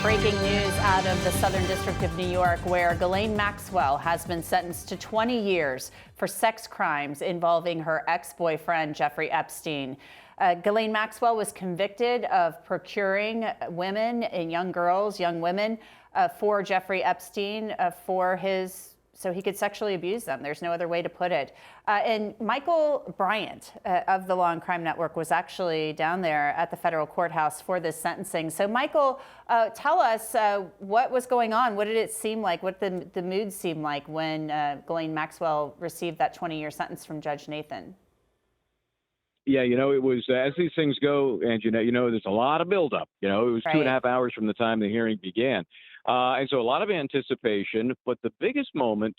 Breaking news out of the Southern District of New York, where Ghislaine Maxwell has been sentenced to 20 years for sex crimes involving her ex-boyfriend, Jeffrey Epstein. Ghislaine Maxwell was convicted of procuring women and young girls, young women, for Jeffrey Epstein so he could sexually abuse them. There's no other way to put it. And Michael Bryant of the Law and Crime Network was actually down there at the federal courthouse for this sentencing. So Michael, tell us what was going on. What did it seem like? What did the mood seem like when Ghislaine Maxwell received that 20-year sentence from Judge Nathan? Yeah, it was, as these things go, and there's a lot of buildup. It was Right. 2.5 hours from the time the hearing began. And so a lot of anticipation. But the biggest moment,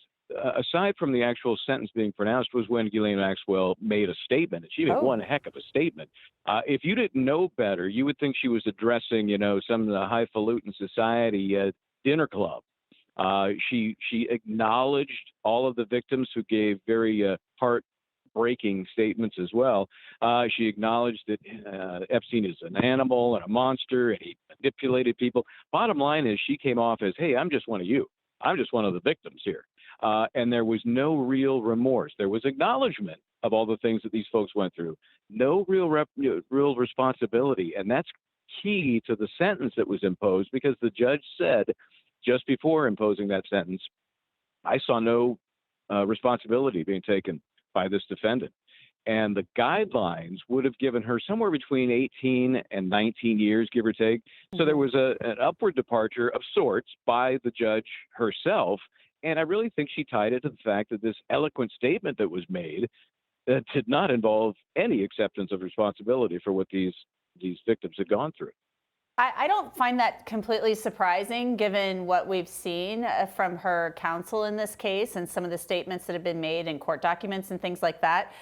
aside from the actual sentence being pronounced, was when Ghislaine Maxwell made a statement. And she made one heck of a statement. If you didn't know better, you would think she was addressing, some of the highfalutin society dinner club. She acknowledged all of the victims who gave very heartbreaking statements as well. She acknowledged that Epstein is an animal and a monster, and he manipulated people. Bottom line is, she came off as, hey, I'm just one of you. I'm just one of the victims here. And there was no real remorse. There was acknowledgement of all the things that these folks went through. No real responsibility. And that's key to the sentence that was imposed, because the judge said just before imposing that sentence, I saw no responsibility being taken by this defendant. And the guidelines would have given her somewhere between 18 and 19 years, give or take. So there was an upward departure of sorts by the judge herself. And I really think she tied it to the fact that this eloquent statement that was made did not involve any acceptance of responsibility for what these victims had gone through. I don't find that completely surprising, given what we've seen from her counsel in this case and some of the statements that have been made in court documents and things like that.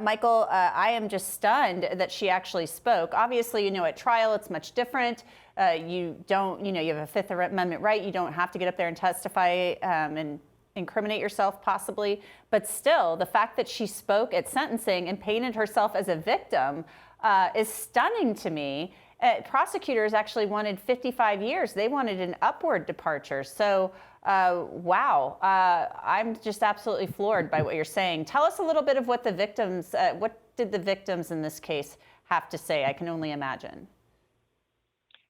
Michael, I am just stunned that she actually spoke. Obviously, at trial, it's much different. You have a Fifth Amendment right. You don't have to get up there and testify and incriminate yourself, possibly. But still, the fact that she spoke at sentencing and painted herself as a victim is stunning to me. Prosecutors actually wanted 55 years. They wanted an upward departure. So, wow, I'm just absolutely floored by what you're saying. Tell us a little bit of what what did the victims in this case have to say? I can only imagine.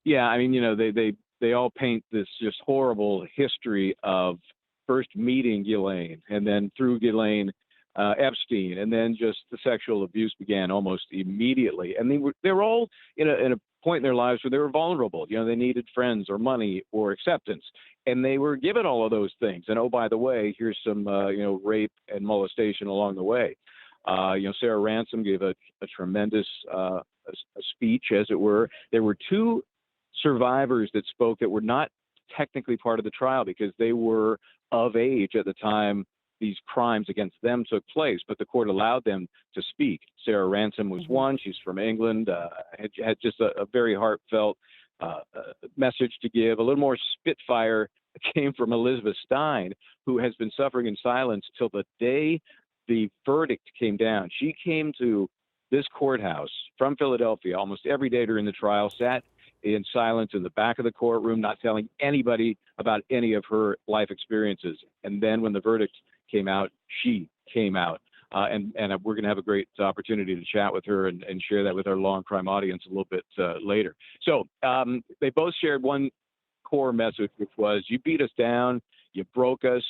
Yeah, I mean, they all paint this just horrible history of first meeting Ghislaine, and then through Ghislaine, Epstein, and then just the sexual abuse began almost immediately. And they were all in a point in their lives where they were vulnerable. They needed friends or money or acceptance, and they were given all of those things. And oh, by the way, here's some rape and molestation along the way. Sarah Ransom gave a tremendous a speech, as it were. There were two survivors that spoke that were not technically part of the trial because they were of age at the time these crimes against them took place, but the court allowed them to speak. Sarah Ransom was one. She's from England, had just a very heartfelt message to give. A little more spitfire came from Elizabeth Stein, who has been suffering in silence till the day the verdict came down. She came to this courthouse from Philadelphia almost every day during the trial, sat in silence in the back of the courtroom, not telling anybody about any of her life experiences. And then when the verdict came out, she came out. And we're going to have a great opportunity to chat with her and share that with our Law and Crime audience a little bit later. So they both shared one core message, which was, you beat us down, you broke us,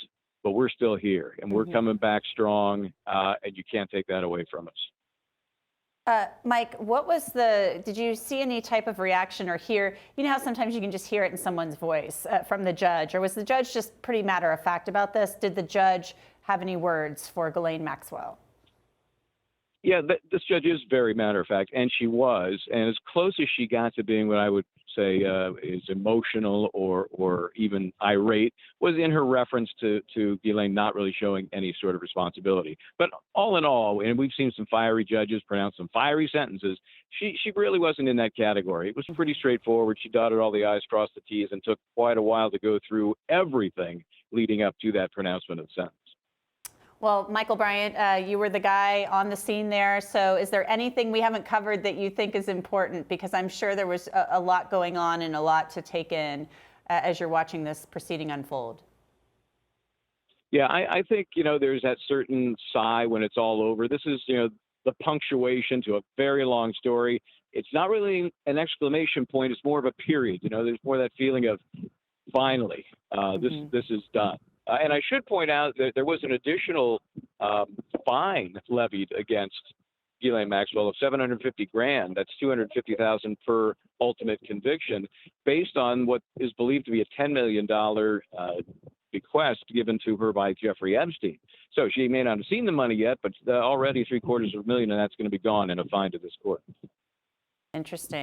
but we're still here, and we're coming back strong, and you can't take that away from us. Mike, did you see any type of reaction or hear, how sometimes you can just hear it in someone's voice from the judge, or was the judge just pretty matter of fact about this? Did the judge have any words for Ghislaine Maxwell? Yeah, this judge is very matter of fact, and she was, and as close as she got to being what I would say is emotional or even irate was in her reference to Ghislaine not really showing any sort of responsibility. But all in all, and we've seen some fiery judges pronounce some fiery sentences, she really wasn't in that category. It was pretty straightforward. She dotted all the I's, crossed the T's, and took quite a while to go through everything leading up to that pronouncement of the sentence. Well, Michael Bryant, you were the guy on the scene there. So is there anything we haven't covered that you think is important? Because I'm sure there was a lot going on and a lot to take in as you're watching this proceeding unfold. Yeah, I think, there's that certain sigh when it's all over. This is, the punctuation to a very long story. It's not really an exclamation point. It's more of a period. There's more that feeling of finally, this is done. And I should point out that there was an additional fine levied against Ghislaine Maxwell of $750,000. That's $250,000 per ultimate conviction, based on what is believed to be a $10 million bequest given to her by Jeffrey Epstein. So she may not have seen the money yet, but already $750,000, and that's going to be gone in a fine to this court. Interesting.